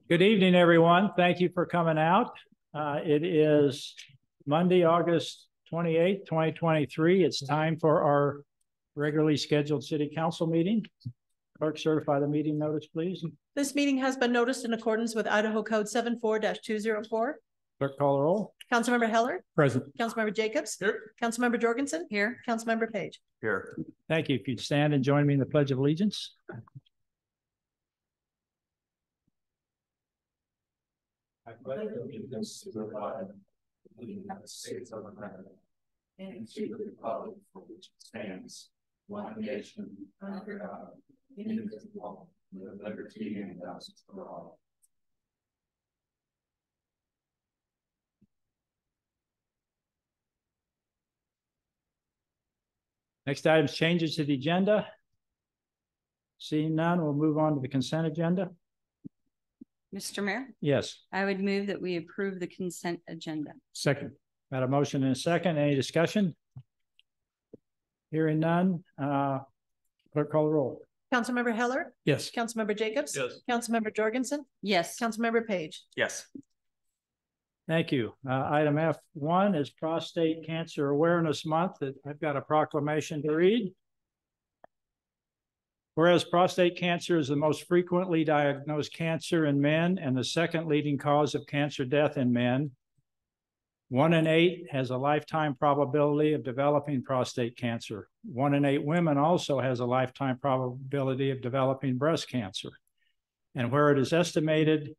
Good evening, everyone. Thank you for coming out. It is Monday, August 28th, 2023. It's time for our regularly scheduled city council meeting. Clerk, certify the meeting notice, please. This meeting has been noticed in accordance with Idaho Code 74-204. Clerk, call the roll. Councilmember Heller. Present. Councilmember Jacobs. Here. Councilmember Jorgensen. Here. Councilmember Page. Here. Thank you. If you'd stand and join me in the Pledge of Allegiance. I pledge allegiance to the flag of the United States of America and to the republic for which it stands, one nation, under God, indivisible, with liberty and justice for all. Next item is changes to the agenda. Seeing none, we'll move on to the consent agenda. Mr. Mayor, Yes. I would move that we approve the consent agenda. Second. Got a motion and a second. Any discussion? Hearing none. Clerk, call the roll. Councilmember Heller. Yes. Councilmember Jacobs. Yes. Councilmember Jorgensen. Yes. Councilmember Page. Yes. Thank you. Item F1 is Prostate Cancer Awareness Month. I've got a proclamation to read. Whereas prostate cancer is the most frequently diagnosed cancer in men and the second leading cause of cancer death in men, 1 in 8 has a lifetime probability of developing prostate cancer. 1 in 8 women also has a lifetime probability of developing breast cancer. And where it is estimated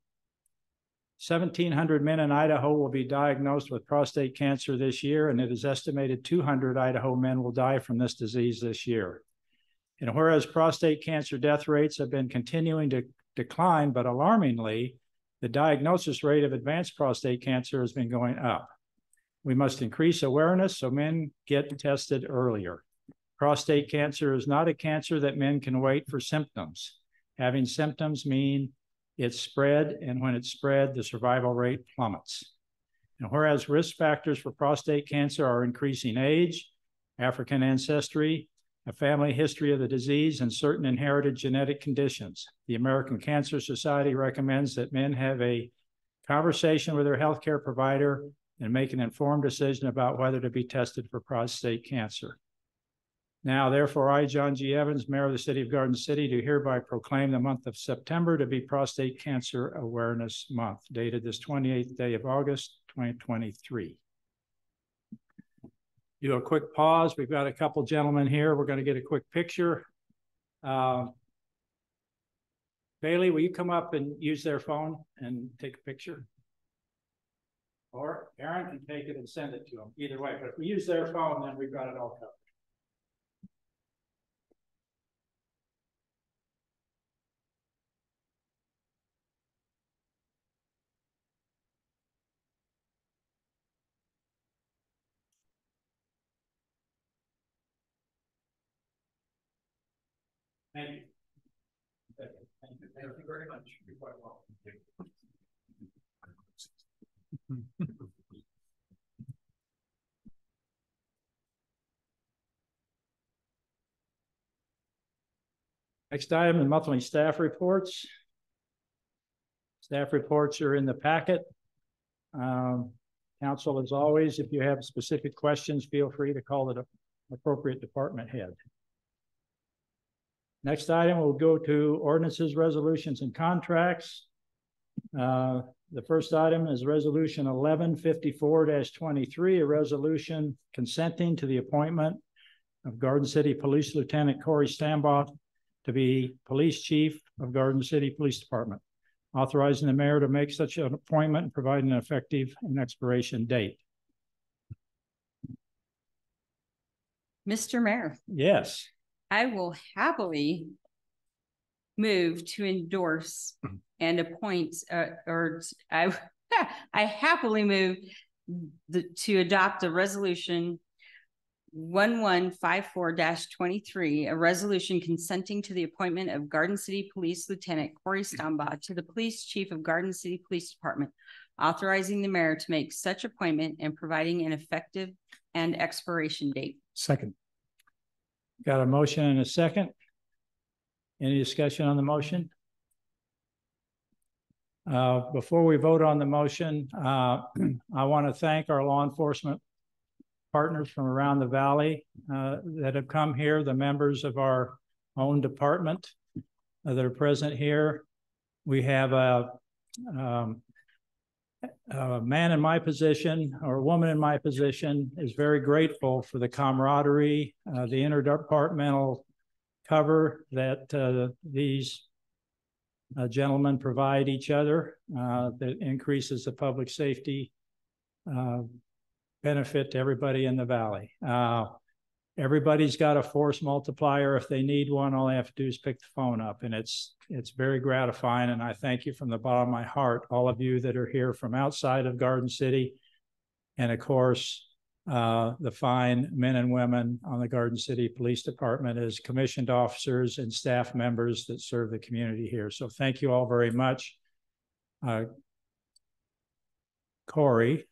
1,700 men in Idaho will be diagnosed with prostate cancer this year, and it is estimated 200 Idaho men will die from this disease this year. And whereas prostate cancer death rates have been continuing to decline, but alarmingly, the diagnosis rate of advanced prostate cancer has been going up. We must increase awareness so men get tested earlier. Prostate cancer is not a cancer that men can wait for symptoms. Having symptoms mean it's spread, and when it's spread, the survival rate plummets. And whereas risk factors for prostate cancer are increasing age, African ancestry, a family history of the disease, and certain inherited genetic conditions, the American Cancer Society recommends that men have a conversation with their healthcare provider and make an informed decision about whether to be tested for prostate cancer. Now, therefore, I, John G. Evans, Mayor of the City of Garden City, do hereby proclaim the month of September to be Prostate Cancer Awareness Month, dated this 28th day of August, 2023. Do a quick pause. We've got a couple gentlemen here. We're going to get a quick picture. Bailey, will you come up and use their phone and take a picture? Or Aaron can take it and send it to them. Either way, but if we use their phone, then we've got it all covered. Thank you. Thank you. Thank you very much. You're quite welcome. Next item is monthly staff reports. Staff reports are in the packet. Council, as always, if you have specific questions, feel free to call the appropriate department head. Next item, we'll go to ordinances, resolutions, and contracts. The first item is Resolution 1154-23, a resolution consenting to the appointment of Garden City Police Lieutenant Corey Stambaugh to be Police Chief of Garden City Police Department, authorizing the mayor to make such an appointment and providing an effective and expiration date. Mr. Mayor. Yes. I will happily move to endorse and appoint, I happily move to adopt a resolution 1154-23, a resolution consenting to the appointment of Garden City Police Lieutenant Corey Stambaugh to the Police Chief of Garden City Police Department, authorizing the mayor to make such appointment and providing an effective and expiration date. Second. Got a motion and a second. Any discussion on the motion? Before we vote on the motion, I want to thank our law enforcement partners from around the valley that have come here, the members of our own department that are present here. We have a man in my position or a woman in my position is very grateful for the camaraderie, the interdepartmental cover that these gentlemen provide each other that increases the public safety benefit to everybody in the valley. Everybody's got a force multiplier. If they need one, all they have to do is pick the phone up, and it's very gratifying. And I thank you from the bottom of my heart, all of you that are here from outside of Garden City, and of course, the fine men and women on the Garden City Police Department as commissioned officers and staff members that serve the community here. So thank you all very much. Corey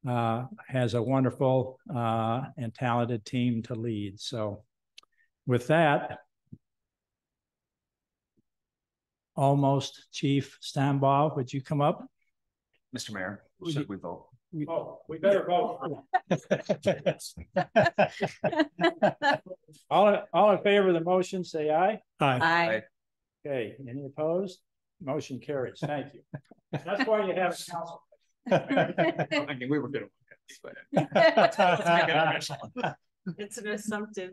has a wonderful and talented team to lead. So with that, almost Chief Stambaugh, would you come up? Mr. Mayor, should we vote? Oh, we better vote. All in favor of the motion, say aye. Aye. Okay, any opposed? Motion carries. Thank you. That's why you have a council. I mean, we were good. It's an assumptive.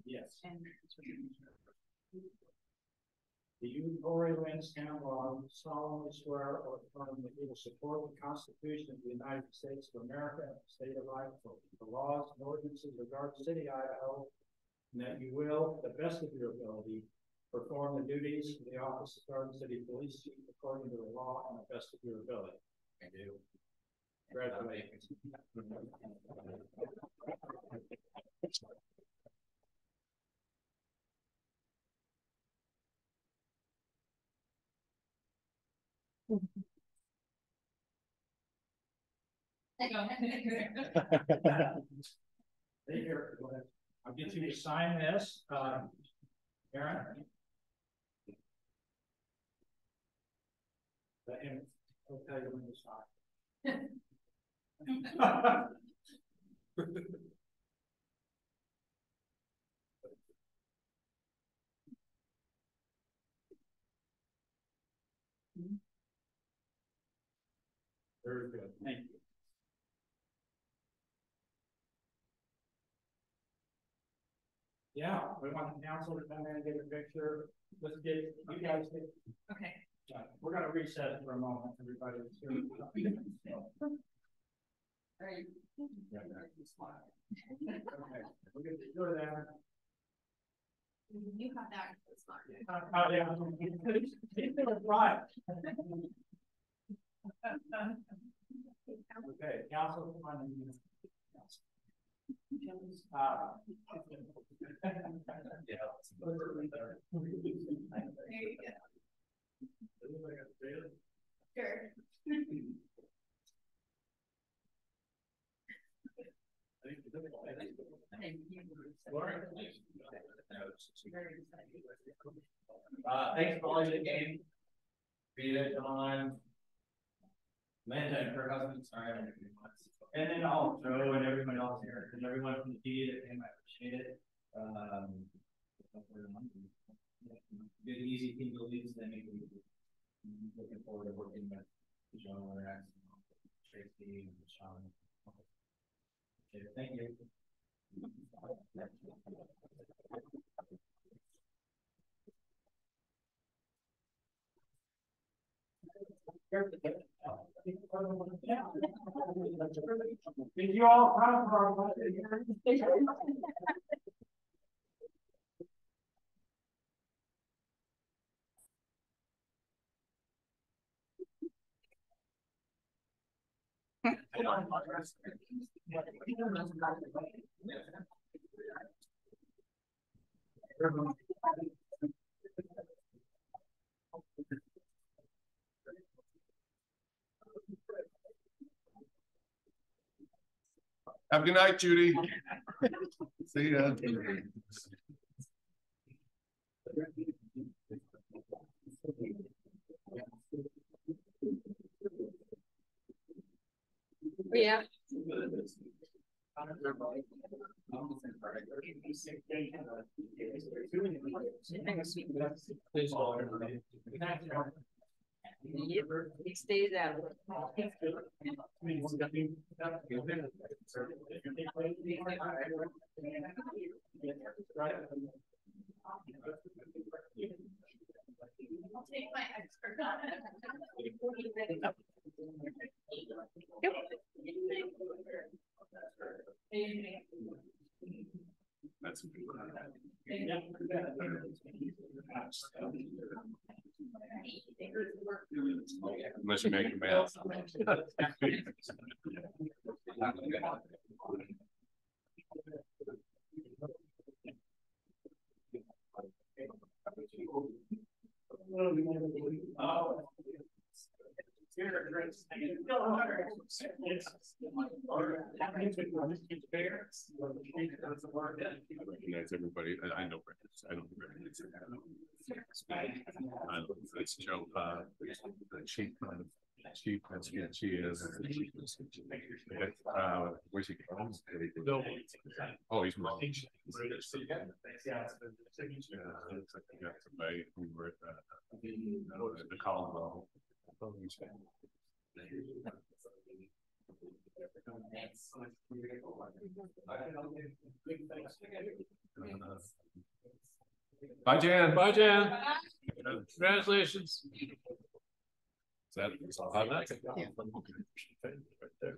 Yes. Do you, Corey Lynn Stambaugh, solemnly swear or affirm that you will support the Constitution of the United States of America and the state of Idaho, the laws and ordinances of Garden City, Idaho, and that you will, to the best of your ability, perform the duties of the office of Garden City Police Chief according to the law and the best of your ability? I do. Congratulations. Here, I'll get you to sign this, Aaron. And I'll tell you when to sign. Very good, thank you. Yeah, we want the council to come in and get a picture. Let's get, you guys get. Okay. We're gonna reset for a moment, everybody. Okay. We're gonna go there. You have that. Oh, yeah. Right. Okay, council. Sure. Thanks for all the game. Rita, John, Amanda, and her husband. Sorry, I don't know who it was. And then all Joe and everyone else here, and everyone from the TV that came. I appreciate it. Good, easy team to lead. So I'm looking forward to working with John, Tracy, and Sean. Okay, thank you. Did you all come from? Have a good night, Judy. See ya. Yeah. He stays out. I'll take my expert. That's a good one. Unless you make a mess. Recognize everybody. I know records. I don't recognize it. I know it's Joe. The chief. Chief. That's yeah. She is. Where's he going? No. Oh, he's not. Looks like he got somebody who were at the Colorado. Bye, Jan. Bye, Jan. Congratulations. Is that automatic? Yeah. Right there.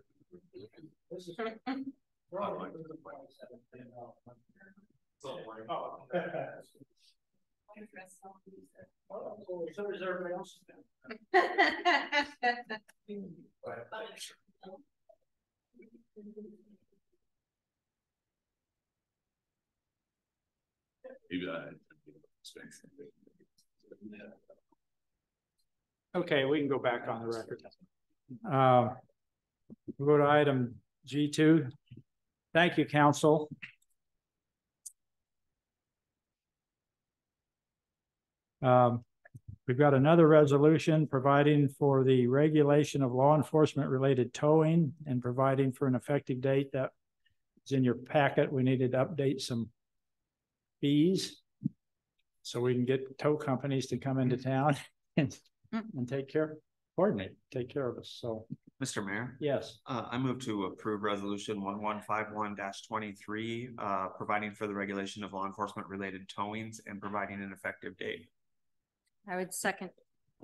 So is everybody else? Okay, we can go back on the record. We'll go to item G2. Thank you, council. We've got another resolution providing for the regulation of law enforcement related towing and providing for an effective date that is in your packet. We needed to update some fees so we can get tow companies to come into town and take care of us. So, Mr. Mayor? yes. I move to approve resolution 1151-23, providing for the regulation of law enforcement related towings and providing an effective date. I would second.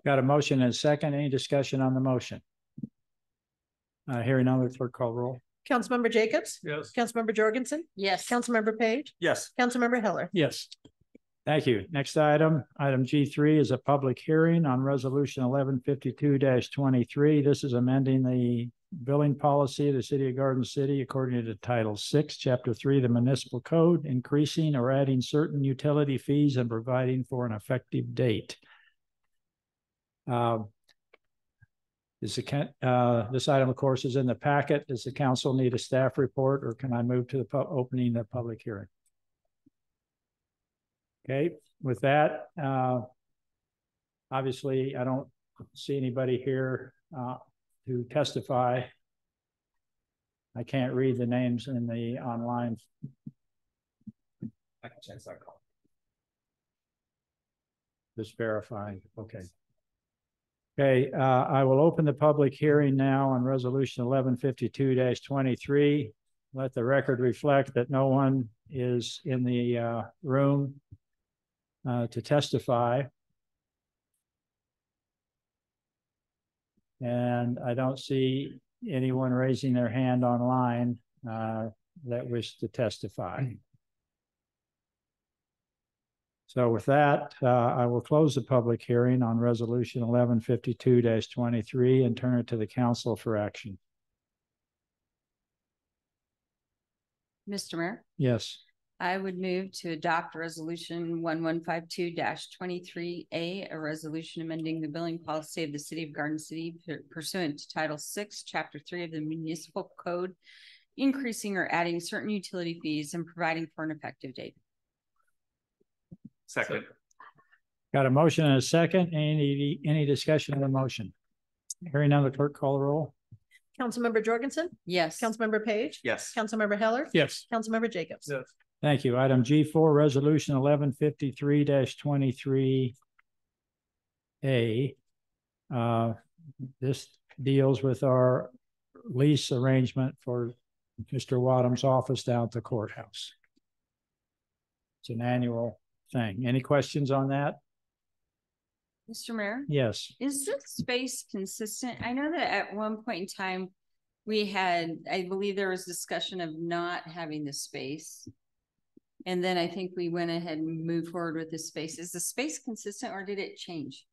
Got a motion and a second. Any discussion on the motion? Hearing none, the clerk call roll. Councilmember Jacobs? Yes. Councilmember Jorgensen? Yes. Councilmember Page? Yes. Councilmember Heller? Yes. Thank you. Next item G3 is a public hearing on resolution 1152-23. This is amending the billing policy of the city of Garden City according to Title 6, Chapter 3 of the Municipal Code, increasing or adding certain utility fees and providing for an effective date. This item, of course, is in the packet. Does the council need a staff report, or can I move to the opening the public hearing? Okay, with that, obviously, I don't see anybody here to testify. I can't read the names in the online. I can check that call. Just verifying. Okay. Okay, I will open the public hearing now on resolution 1152-23. Let the record reflect that no one is in the room to testify. And I don't see anyone raising their hand online that wish to testify. So with that, I will close the public hearing on resolution 1152-23 and turn it to the council for action. Mr. Mayor? Yes. I would move to adopt resolution 1152-23A, a resolution amending the billing policy of the city of Garden City pursuant to Title 6, Chapter 3 of the Municipal Code, increasing or adding certain utility fees and providing for an effective date. Second. Got a motion and a second. Any discussion on the motion? Hearing none, the clerk call the roll. Councilmember Jorgensen. Yes. Councilmember Page. Yes. Councilmember Heller. Yes. Councilmember Jacobs. Yes. Thank you. Item G4, Resolution 1153-23A. This deals with our lease arrangement for Mr. Wadham's office down at the courthouse. It's an annual thing. Any questions on that? Mr. Mayor? Yes. Is this space consistent? I know that at one point in time, we had, I believe there was discussion of not having the space. And then I think we went ahead and moved forward with the space. Is the space consistent or did it change?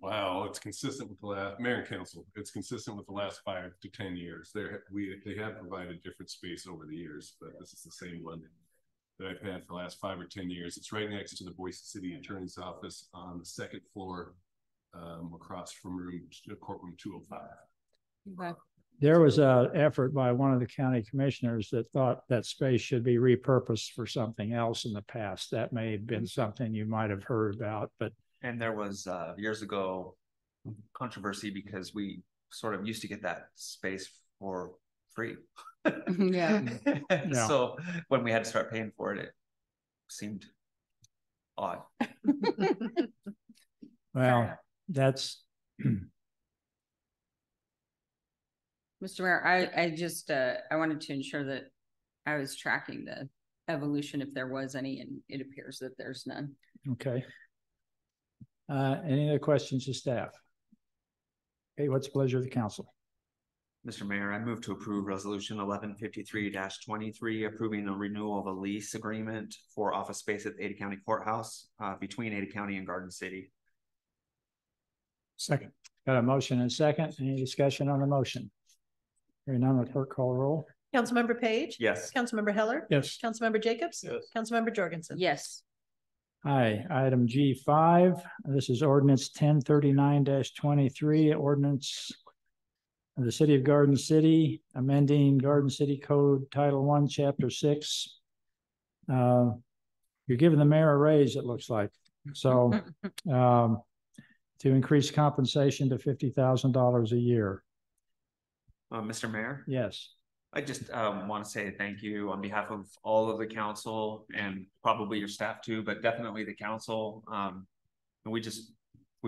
Wow, it's consistent with the last, Mayor and Council, it's consistent with the last 5 to 10 years. They have provided different space over the years, but this is the same one that I've had for the last 5 or 10 years. It's right next to the Boise City Attorney's Office on the 2nd floor, across from courtroom 205. Okay. There was an effort by one of the county commissioners that thought that space should be repurposed for something else in the past. That may have been something you might have heard about, but And there was years ago controversy because we sort of used to get that space for free. Yeah. Yeah. So when we had to start paying for it, it seemed odd. well, that's Mr. Mayor, I just, I wanted to ensure that I was tracking the evolution if there was any, and it appears that there's none. okay. Any other questions of staff? Okay, what's the pleasure of the council? Mr. Mayor, I move to approve resolution 1153-23, approving a renewal of a lease agreement for office space at the Ada County Courthouse between Ada County and Garden City. Second. Got a motion and a second. Any discussion on the motion? Hearing none, the clerk call roll. Councilmember Page. Yes. Councilmember Heller. Yes. Councilmember Jacobs. Yes. Councilmember Jorgensen. Yes. Hi, item G5. This is ordinance 1039-23, ordinance of the City of Garden City, amending Garden City Code Title I, Chapter 6. You're giving the mayor a raise, it looks like. So to increase compensation to $50,000 a year. Mr. Mayor? Yes. I just want to say thank you on behalf of all of the council and probably your staff too, but definitely the council. And we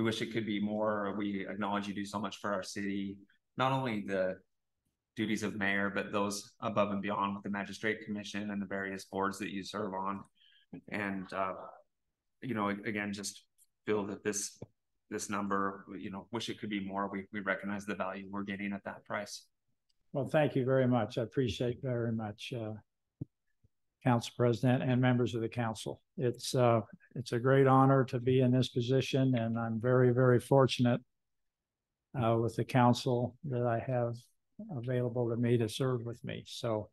wish it could be more. We acknowledge you do so much for our city, not only the duties of mayor, but those above and beyond with the magistrate commission and the various boards that you serve on. And, you know, again, just feel that this number, you know, wish it could be more. We recognize the value we're getting at that price. Well, thank you very much. I appreciate very much, Council President and members of the council. It's a great honor to be in this position, and I'm very, very fortunate with the council that I have available to me to serve with me. So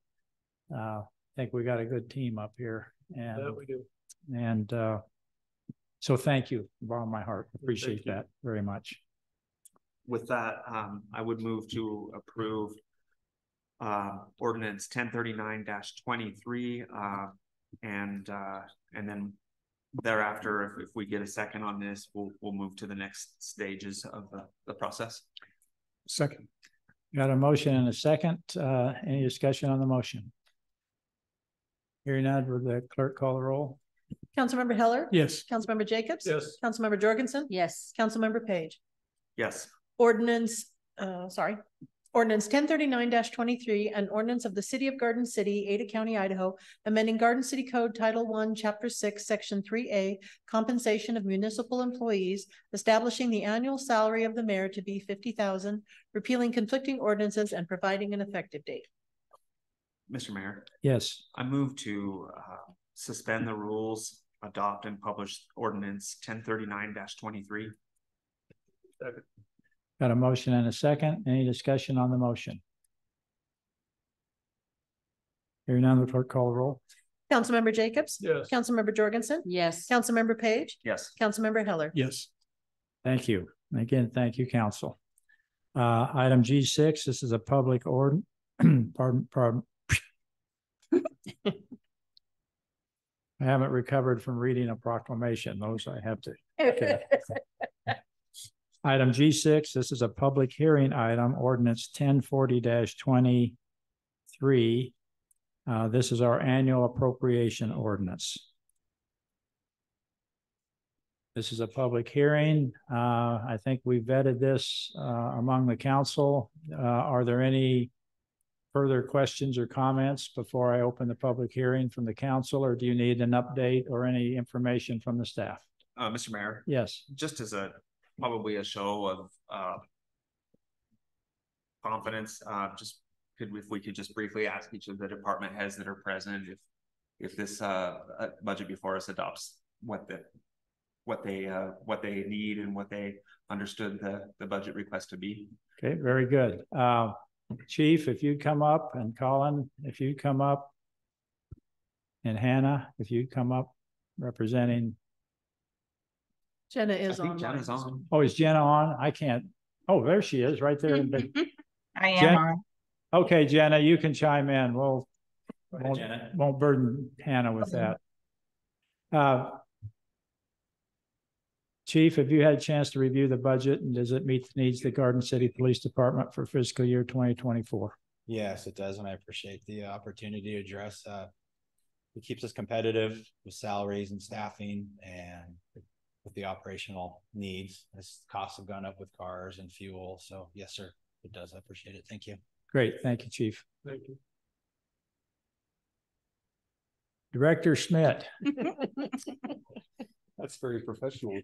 I think we got a good team up here. And, Yeah, we do. And so thank you from the bottom of my heart. Appreciate that very much. With that, I would move to approve ordinance 1039-23 and then thereafter, if we get a second on this, we'll move to the next stages of the process. Second. Got a motion and a second. Any discussion on the motion? Hearing none, would the clerk call the roll? Councilmember Heller. Yes. Councilmember Jacobs. Yes. Councilmember Jorgensen. Yes. Councilmember Page. Yes. Ordinance 1039-23, an ordinance of the City of Garden City, Ada County, Idaho, amending Garden City Code Title I, Chapter 6, Section 3A, compensation of municipal employees, establishing the annual salary of the mayor to be $50,000, repealing conflicting ordinances, and providing an effective date. Mr. Mayor. Yes. I move to suspend the rules, adopt and publish ordinance 1039-23. Second. Got a motion and a second. Any discussion on the motion? Hearing none, the clerk call the roll. Councilmember Jacobs. Yes. Councilmember Jorgensen. Yes. Councilmember Page. Yes. Councilmember Heller. Yes. Thank you. Again, thank you, council. Item G6, this is a public pardon. I haven't recovered from reading a proclamation. Those I have to. Okay. Item G6, this is a public hearing item, ordinance 1040-23. This is our annual appropriation ordinance. This is a public hearing. I think we vetted this among the council. Are there any further questions or comments before I open the public hearing from the council, or do you need an update or any information from the staff? Mr. Mayor? Yes. Just as probably a show of confidence, if we could just briefly ask each of the department heads that are present if this budget before us adopts what they need and what they understood the budget request to be. Okay, very good. Chief, if you'd come up, and Colin, if you'd come up, and Hannah, if you'd come up representing. Jenna is on. Jenna's on. Oh, is Jenna on? I can't. Oh, there she is, right there. I am on. Okay, Jenna, you can chime in. We'll won't burden Hannah with that. Chief, have you had a chance to review the budget, and does it meet the needs of the Garden City Police Department for fiscal year 2024? Yes, it does, and I appreciate the opportunity to address. It keeps us competitive with salaries and staffing, and with the operational needs. As costs have gone up with cars and fuel, so yes, sir, it does. I appreciate it. Thank you. Great, thank you, Chief. Thank you. Director Schmidt. That's very professional.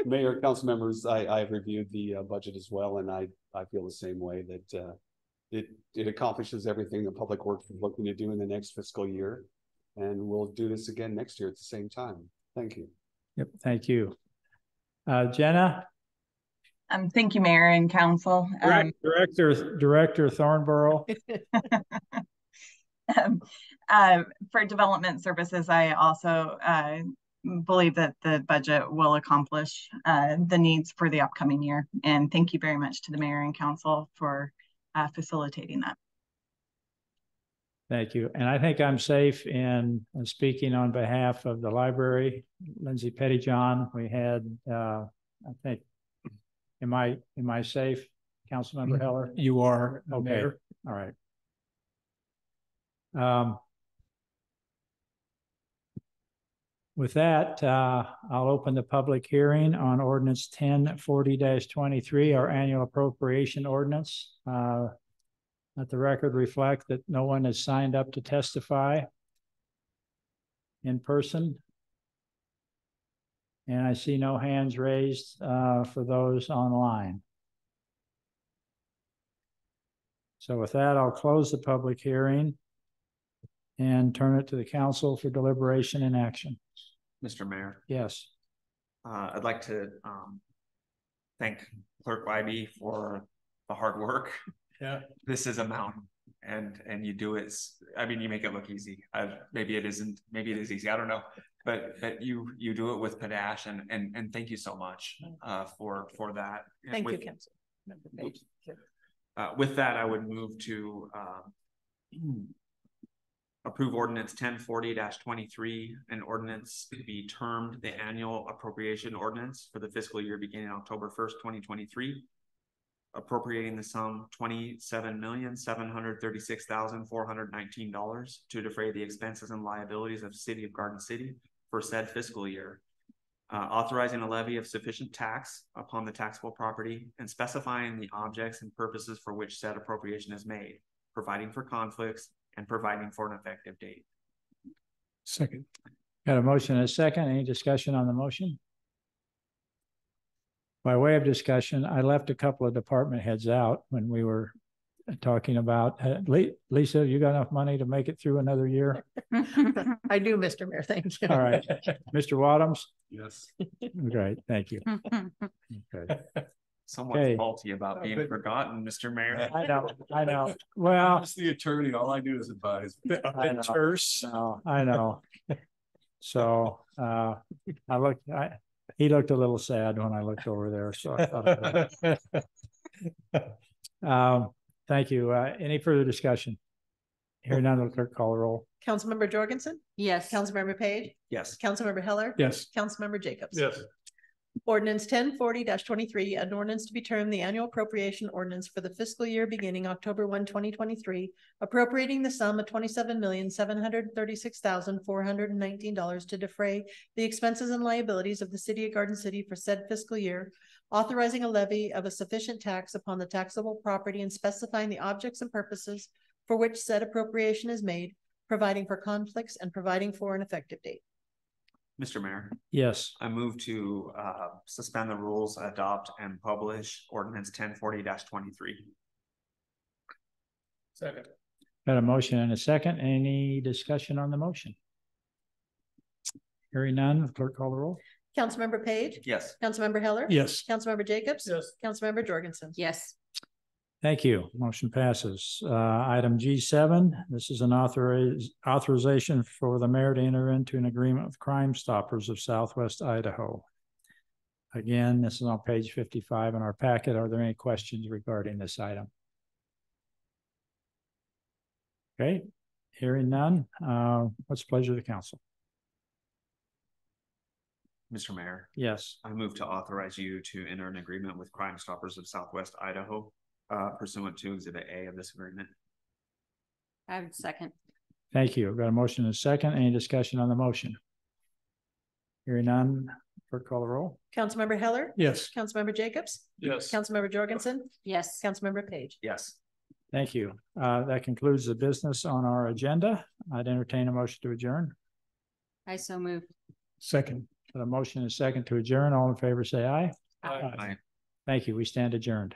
Mayor, council members, I've reviewed the budget as well, and I feel the same way that it accomplishes everything the public works is looking to do in the next fiscal year, and we'll do this again next year at the same time. Thank you. Yep, thank you. Thank Thank you, Mayor and Council. Director Thornborough. For development services, I also believe that the budget will accomplish the needs for the upcoming year. And thank you very much to the Mayor and Council for facilitating that. Thank you. And I think I'm safe in speaking on behalf of the library. Lindsay Pettyjohn, we had, I think, am I safe, Councilmember Heller? You are, okay. Mayor. All right. With that, I'll open the public hearing on ordinance 1040-23, our annual appropriation ordinance. Let the record reflect that no one has signed up to testify in person. And I see no hands raised for those online. So with that, I'll close the public hearing and turn it to the council for deliberation and action. Mr. Mayor. Yes. I'd like to thank Clerk Wybe for the hard work. Yeah. This is a mountain, and you do it. I mean, you make it look easy. Maybe it isn't. Maybe it is easy. I don't know. But you do it with panache, and thank you so much for that. Thank you, Council. Thank you. With that, I would move to approve ordinance 1040-23, an ordinance to be termed the annual appropriation ordinance for the fiscal year beginning October 1st, 2023, appropriating the sum $27,736,419 to defray the expenses and liabilities of City of Garden City for said fiscal year, authorizing a levy of sufficient tax upon the taxable property and specifying the objects and purposes for which said appropriation is made, providing for conflicts, and providing for an effective date. Second. Got a motion and a second. Any discussion on the motion? By way of discussion, I left a couple of department heads out when we were talking about, Lisa, you got enough money to make it through another year? I do, Mr. Mayor. Thank you. All right. Mr. Wadhams? Yes. Great. Thank you. Okay. Somewhat faulty about being forgotten, Mr. Mayor. I know. Well, As the attorney, all I do is advise. I know. So he looked a little sad when I looked over there. So I thought Thank you. Any further discussion? Hearing none, will the clerk call the roll? Councilmember Jorgensen, Yes. Councilmember Page, Yes. Councilmember Heller. Yes. Councilmember Jacobs. Yes. Ordinance 1040-23, an ordinance to be termed the annual appropriation ordinance for the fiscal year beginning October 1, 2023, appropriating the sum of $27,736,419 to defray the expenses and liabilities of the city of Garden City for said fiscal year, authorizing a levy of a sufficient tax upon the taxable property and specifying the objects and purposes for which said appropriation is made, providing for conflicts and providing for an effective date. Mr. Mayor, Yes. I move to suspend the rules, adopt and publish ordinance 1040-23. Second. Got a motion and a second. Any discussion on the motion? Hearing none, clerk call the roll. Councilmember Page. Yes. Councilmember Heller. Yes. Councilmember Jacobs. Yes. Councilmember Jorgensen. Yes. Thank you. Motion passes. Item G7, this is an authorization for the mayor to enter into an agreement with Crime Stoppers of Southwest Idaho. Again, this is on page 55 in our packet. Are there any questions regarding this item? Okay, hearing none. What's the pleasure of the council? Mr. Mayor, Yes. I move to authorize you to enter an agreement with Crime Stoppers of Southwest Idaho pursuant to Exhibit A of this agreement. I would second. Thank you. I've got a motion and a second. Any discussion on the motion? Hearing none, clerk call the roll. Councilmember Heller. Yes. Councilmember Jacobs. Yes. Councilmember Jorgensen. Yes. Councilmember Page. Yes. Thank you. That concludes the business on our agenda. I'd entertain a motion to adjourn. I so move. Second. Got a motion and a second to adjourn. All in favor, say aye. Aye. Aye. Thank you. We stand adjourned.